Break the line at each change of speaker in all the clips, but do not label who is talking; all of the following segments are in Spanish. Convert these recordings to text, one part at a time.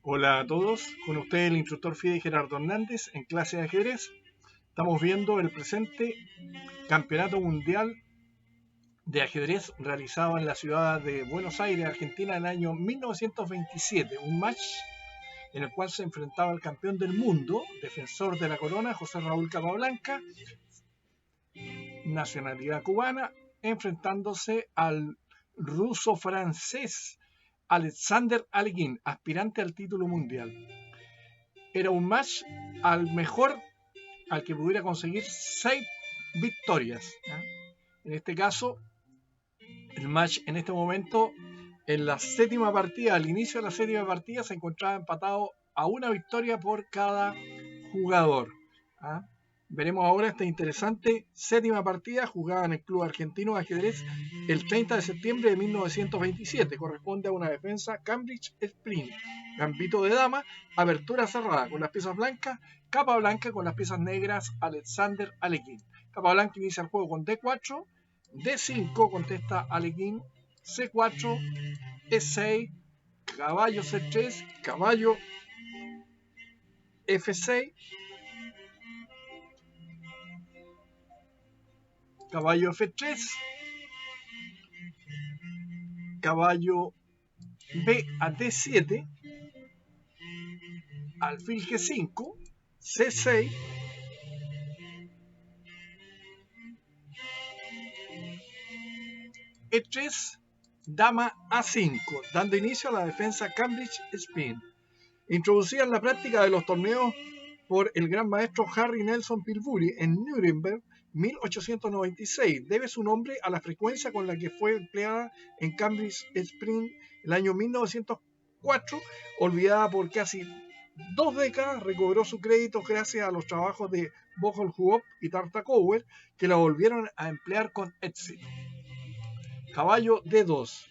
Hola a todos, con ustedes el instructor FIDE Gerardo Hernández en clase de ajedrez. Estamos viendo el presente Campeonato Mundial de Ajedrez realizado en la ciudad de Buenos Aires, Argentina, en el año 1927. Un match en el cual se enfrentaba el campeón del mundo, defensor de la corona, José Raúl Capablanca, nacionalidad cubana, enfrentándose al ruso-francés Alexander Alekhine, aspirante al título mundial. Era un match al que pudiera conseguir 6 victorias. En este caso, el match en este momento, en la séptima partida, al inicio de la séptima partida, se encontraba empatado a una victoria por cada jugador. Veremos ahora esta interesante séptima partida jugada en el Club Argentino de Ajedrez el 30 de septiembre de 1927. Corresponde a una defensa Cambridge Sprint. Gambito de dama, abertura cerrada con las piezas blancas, Capablanca con las piezas negras, Alexander Alekhine. Capablanca inicia el juego con D4, D5 contesta Alekhine, C4, E6, caballo C3, caballo F6, caballo F3, caballo B a D7, alfil G5, C6, E3, dama A5, dando inicio a la defensa Cambridge Sprint. Introducida en la práctica de los torneos por el gran maestro Harry Nelson Pilbury en Nuremberg, 1896. Debe su nombre a la frecuencia con la que fue empleada en Cambridge Sprint el año 1904, olvidada por casi 2 décadas, recobró su crédito gracias a los trabajos de Bohol-Huop y Tartakower, que la volvieron a emplear con éxito. Caballo D2.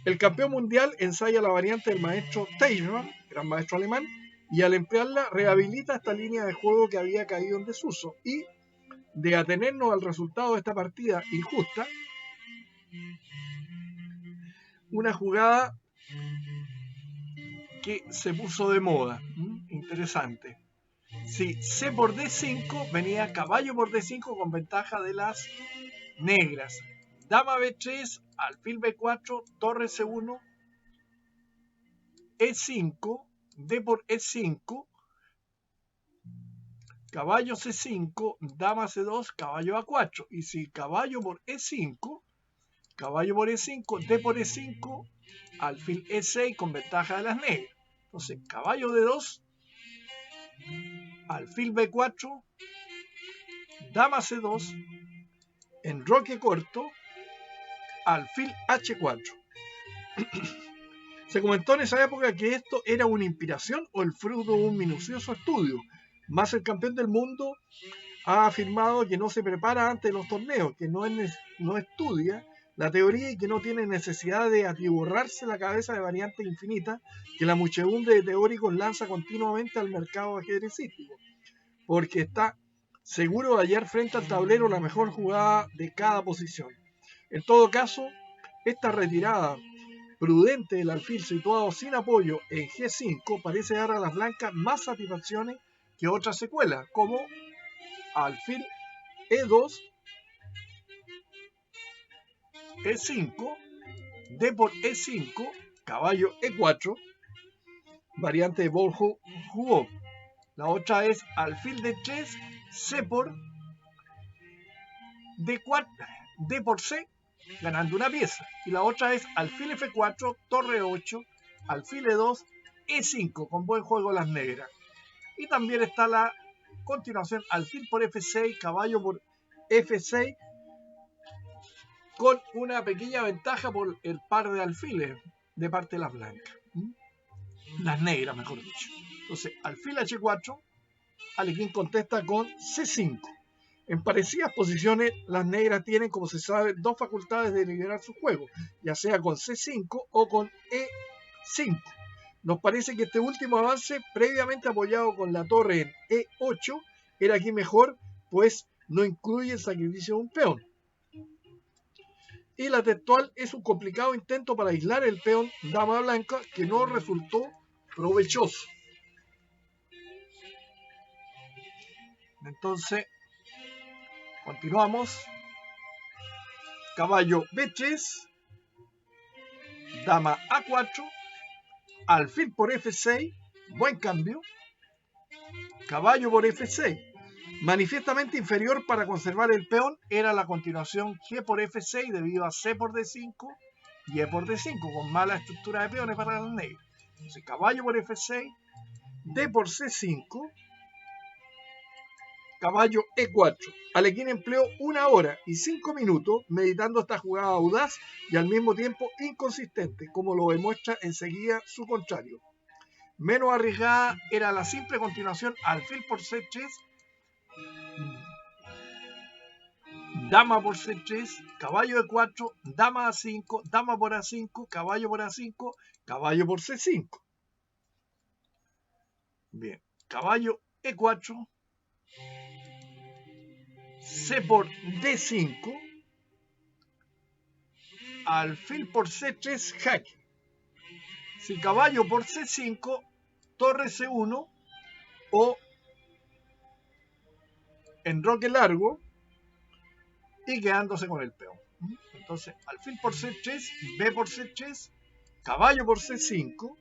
El campeón mundial ensaya la variante del maestro Teichmann, gran maestro alemán, y al emplearla rehabilita esta línea de juego que había caído en desuso. Y de atenernos al resultado de esta partida injusta, una jugada que se puso de moda. Interesante. Si C por D5 venía caballo por D5 con ventaja de las negras. Dama B3, alfil B4, torre C1, E5, D por E5, caballo C5, dama C2, caballo A4. Y si caballo por E5, D por E5, alfil E6 con ventaja de las negras. Entonces, caballo D2, alfil B4, dama C2, enroque corto, alfil H4. Se comentó en esa época que esto era una inspiración o el fruto de un minucioso estudio. Más el campeón del mundo ha afirmado que no se prepara antes de los torneos, que no estudia la teoría y que no tiene necesidad de atiborrarse la cabeza de variantes infinitas que la muchedumbre de teóricos lanza continuamente al mercado ajedrecístico, porque está seguro de hallar frente al tablero la mejor jugada de cada posición. En todo caso, esta retirada prudente del alfil situado sin apoyo en G5 parece dar a las blancas más satisfacciones que otras secuelas, como alfil E2, E5, D por E5, caballo E4, variante de Bohol-Huop. La otra es alfil D3, C por D4, D por C, ganando una pieza. Y la otra es alfil F4, torre 8, alfil E2, E5, con buen juego las negras. Y también está la continuación alfil por F6, caballo por F6, con una pequeña ventaja por el par de alfiles de parte de las blancas. Las negras, mejor dicho. Entonces, alfil H4, Alekhine contesta con C5. En parecidas posiciones, las negras tienen, como se sabe, dos facultades de liberar su juego, ya sea con C5 o con E5. Nos parece que este último avance, previamente apoyado con la torre en E8, era aquí mejor, pues no incluye el sacrificio de un peón. Y la textual es un complicado intento para aislar el peón dama blanca que no resultó provechoso. Entonces, continuamos. Caballo B3, dama A4, alfil por F6, buen cambio. Caballo por F6, manifiestamente inferior para conservar el peón, era la continuación G por F6 debido a C por D5 y E por D5, con mala estructura de peones para las negras. Entonces, caballo por F6, D por C5, caballo E4. Alekhine empleó 1 hora y 5 minutos meditando esta jugada audaz y al mismo tiempo inconsistente, como lo demuestra enseguida su contrario. Menos arriesgada era la simple continuación alfil por C3, dama por C3, caballo E4, dama A5, dama por A5, caballo por A5, caballo por C5. Bien, caballo E4, C por D5, alfil por C3, jaque. Si caballo por C5, torre C1 o enroque largo y quedándose con el peón. Entonces, alfil por C3, B por C3, caballo por C5.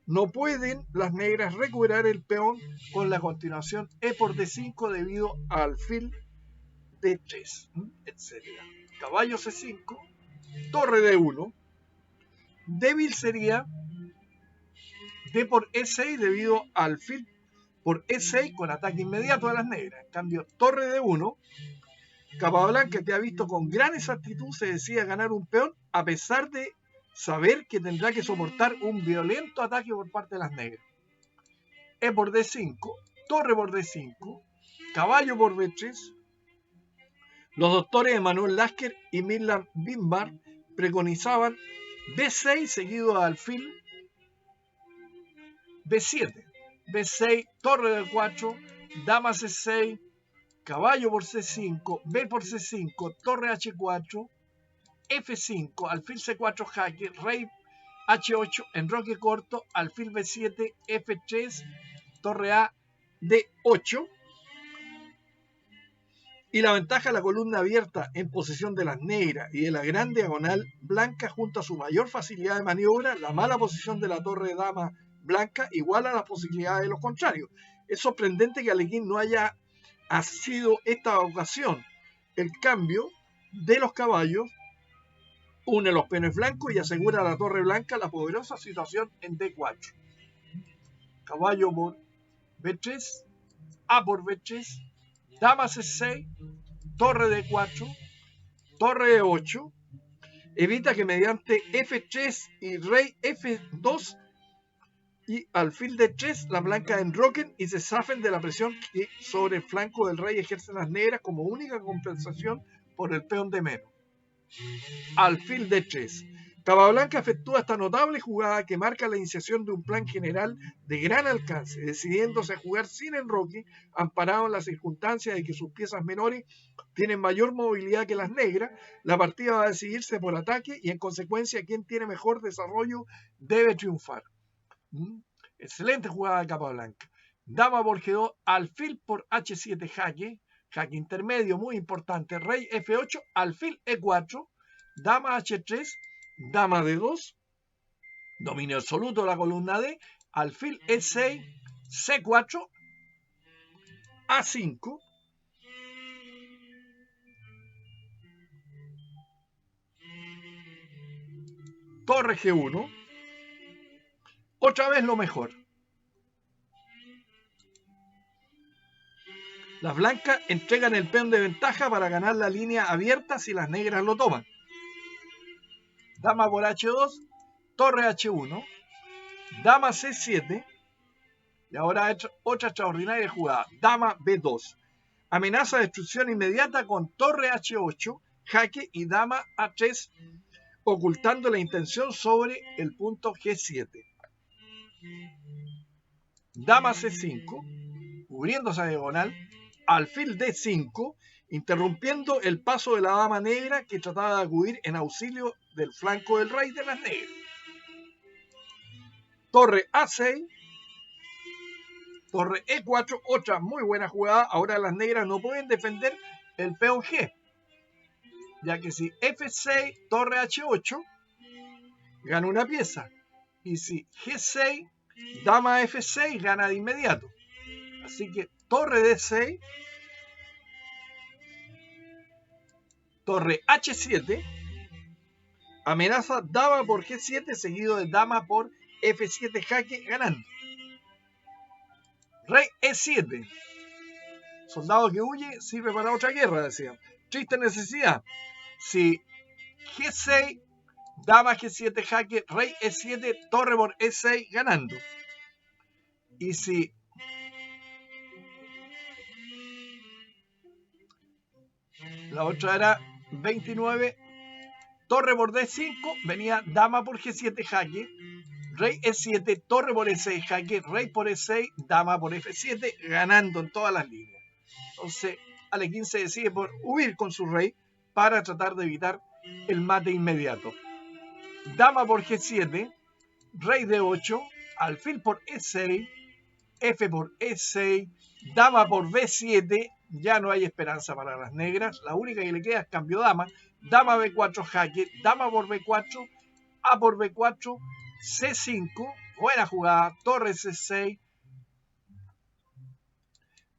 No pueden las negras recuperar el peón con la continuación E por D5 debido a alfil D3, etc. Caballo C5, torre D1. Débil sería D por E6 debido a alfil por E6 con ataque inmediato a las negras. En cambio, torre D1, Capablanca, que ha visto con gran exactitud, se decide a ganar un peón a pesar de saber que tendrá que soportar un violento ataque por parte de las negras. E por D5, torre por D5, caballo por B3. Los doctores Emanuel Lasker y Milan Bimbar preconizaban B6 seguido de alfil B7, B6, torre de 4, dama C6, caballo por C5, B por C5, torre H4, F5, alfil C4 jaque, rey H8, enroque corto, alfil B7, F3, torre A, D8. Y la ventaja de la columna abierta en posesión de las negras y de la gran diagonal blanca junto a su mayor facilidad de maniobra, la mala posición de la torre de dama blanca iguala las posibilidades de los contrarios. Es sorprendente que Alekhine no haya sido esta ocasión. El cambio de los caballos une los peones blancos y asegura a la torre blanca la poderosa situación en D4. Caballo por B3, A por B3, dama C6, torre D4, torre E8, evita que mediante F3 y rey F2 y alfil D3 las blancas enroquen y se zafen de la presión que sobre el flanco del rey ejercen las negras como única compensación por el peón de menos. Alfil D3. Capablanca efectúa esta notable jugada que marca la iniciación de un plan general de gran alcance, decidiéndose a jugar sin enroque, amparado en la circunstancia de que sus piezas menores tienen mayor movilidad que las negras. La partida va a decidirse por ataque y en consecuencia quien tiene mejor desarrollo debe triunfar. Excelente jugada de Capablanca. Dama por G2, alfil por H7 jaque, jaque intermedio muy importante, rey F8, alfil E4, dama H3, dama D2, dominio absoluto de la columna D, alfil E6, C4, A5, torre G1, otra vez lo mejor. Las blancas entregan el peón de ventaja para ganar la línea abierta si las negras lo toman. Dama por H2, torre H1, dama C7, y ahora otra extraordinaria jugada, dama B2. Amenaza de destrucción inmediata con torre H8, jaque y dama A3, ocultando la intención sobre el punto G7. Dama C5, cubriendo esa diagonal, alfil D5, interrumpiendo el paso de la dama negra que trataba de acudir en auxilio del flanco del rey de las negras. torre A6, torre E4, otra muy buena jugada. Ahora las negras no pueden defender el peón G, ya que si F6, torre H8, gana una pieza. Y si G6, dama F6, gana de inmediato. Así que torre D6, torre H7, amenaza dama por G7, seguido de dama por F7, jaque, ganando. Rey E7, soldado que huye sirve para otra guerra, decía. Triste necesidad. Si G6, dama G7, jaque, rey E7, torre por E6, ganando. Y si la otra era 29, torre por D5, venía dama por G7, jaque, rey E7, torre por E6, jaque, rey por E6, dama por F7, ganando en todas las líneas. Entonces, Alekhine se decide por huir con su rey para tratar de evitar el mate inmediato. Dama por G7, rey D8, alfil por E6, F por E6, dama por B7, ya no hay esperanza para las negras, la única que le queda es cambio dama, dama B4 jaque, dama por B4, A por B4, C5, buena jugada, torre C6,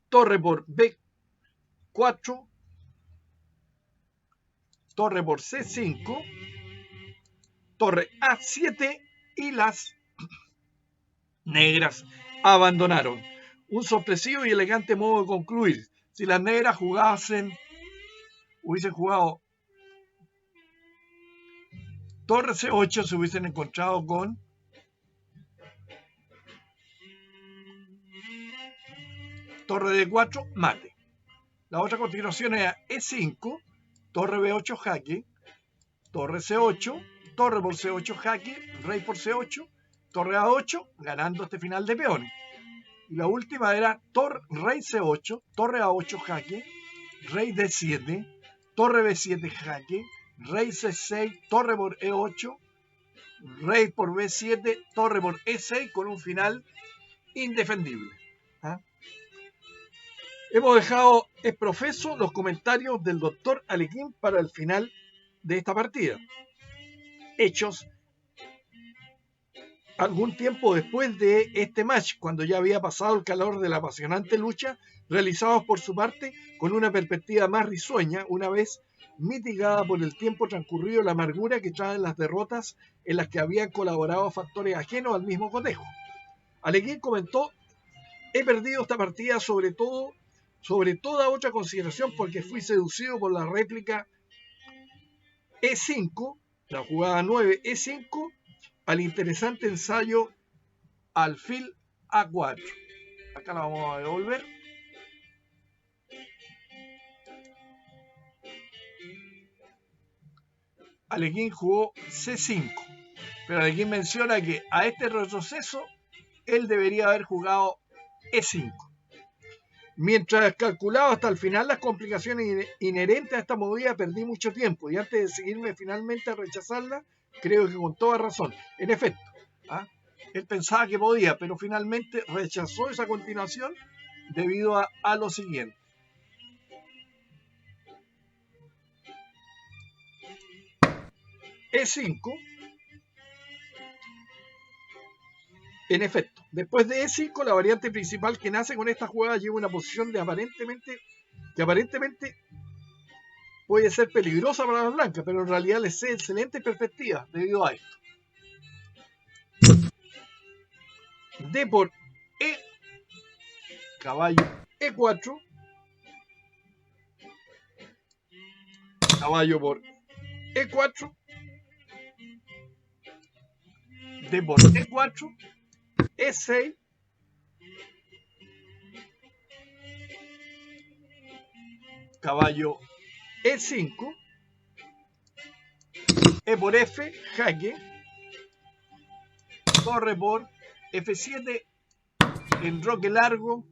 torre por B4, torre por C5, torre A7 y las negras abandonaron. Un sorpresivo y elegante modo de concluir. Si las negras hubiesen jugado torre C8, se hubiesen encontrado con torre D4, mate. La otra continuación era E5, torre B8, jaque, torre C8, torre por C8, jaque, rey por C8, torre A8, ganando este final de peones. Y la última era rey C8, torre A8, jaque, rey D7, torre B7, jaque, rey C6, torre por E8, rey por B7, torre por E6, con un final indefendible. ¿Ah? Hemos dejado exprofeso los comentarios del doctor Alekhine para el final de esta partida, hechos algún tiempo después de este match, cuando ya había pasado el calor de la apasionante lucha, realizados por su parte con una perspectiva más risueña, una vez mitigada por el tiempo transcurrido la amargura que traen las derrotas en las que habían colaborado factores ajenos al mismo cotejo. Alekhine comentó: he perdido esta partida sobre toda otra consideración porque fui seducido por la réplica E5, la jugada 9 E5, al interesante ensayo alfil A4. Acá la vamos a devolver. Alekhine jugó C5, pero Alekhine menciona que a este retroceso él debería haber jugado E5. Mientras calculaba hasta el final las complicaciones inherentes a esta movida, perdí mucho tiempo y antes de seguirme finalmente a rechazarla, creo que con toda razón. En efecto, él pensaba que podía, pero finalmente rechazó esa continuación debido a lo siguiente. E5. En efecto, después de E5, la variante principal que nace con esta jugada lleva una posición que aparentemente puede ser peligrosa para las blancas, pero en realidad les da excelentes perspectivas debido a esto. D por E, caballo E4, caballo por E4, D por E4, E6, caballo E5, E por F, jaque, torre por F7, enroque largo,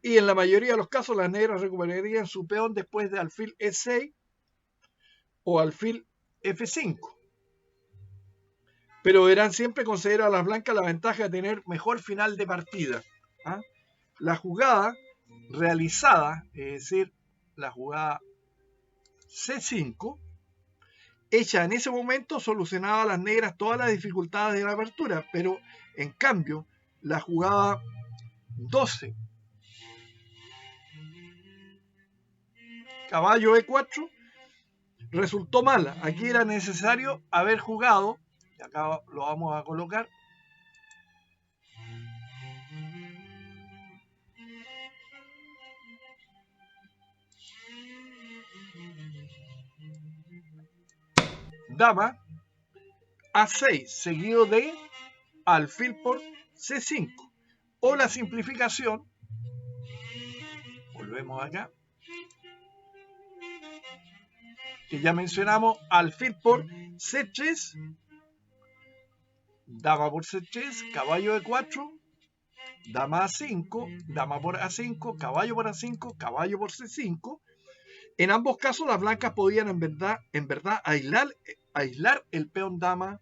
y en la mayoría de los casos las negras recuperarían su peón después de alfil E6 o alfil F5. pero verán siempre conceder a las blancas la ventaja de tener mejor final de partida. ¿Ah? La jugada realizada, es decir, la jugada C5, hecha en ese momento, solucionaba a las negras todas las dificultades de la apertura, pero en cambio la jugada 12, caballo E4, resultó mala. Aquí era necesario haber jugado, y acá lo vamos a colocar, dama A6 seguido de alfil por C5, o la simplificación, volvemos acá, que ya mencionamos, alfil por C3, dama por C3, caballo E4, dama A5, dama por A5, caballo por A5, caballo por C5. En ambos casos las blancas podían en verdad aislar el peón dama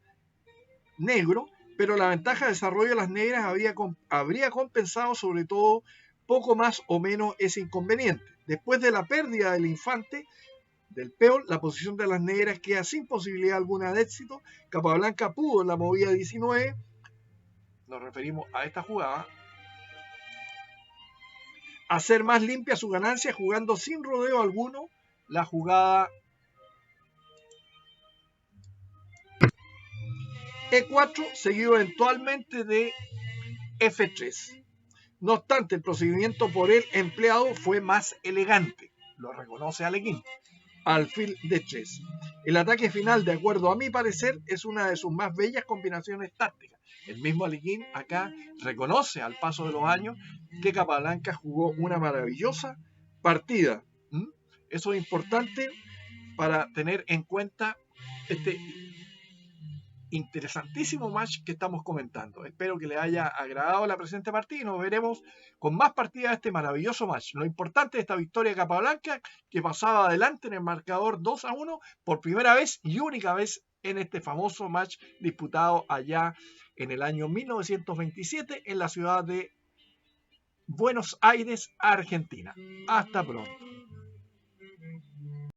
negro, pero la ventaja de desarrollo de las negras habría compensado sobre todo poco más o menos ese inconveniente. Después de la pérdida del infante del peón, la posición de las negras queda sin posibilidad alguna de éxito. Capablanca pudo en la movida 19, nos referimos a esta jugada, hacer más limpia su ganancia jugando sin rodeo alguno la jugada E4 seguido eventualmente de F3. No obstante, el procedimiento por él empleado fue más elegante, lo reconoce Alekhine, alfil D3. El ataque final, de acuerdo a mi parecer, es una de sus más bellas combinaciones tácticas. El mismo Alekhine acá reconoce al paso de los años que Capablanca jugó una maravillosa partida. Eso es importante para tener en cuenta este interesantísimo match que estamos comentando. Espero que les haya agradado la presente partida y nos veremos con más partidas de este maravilloso match. Lo importante de esta victoria de Capablanca, que pasaba adelante en el marcador 2-1 por primera vez y única vez en este famoso match disputado allá en el año 1927 en la ciudad de Buenos Aires, Argentina. Hasta pronto.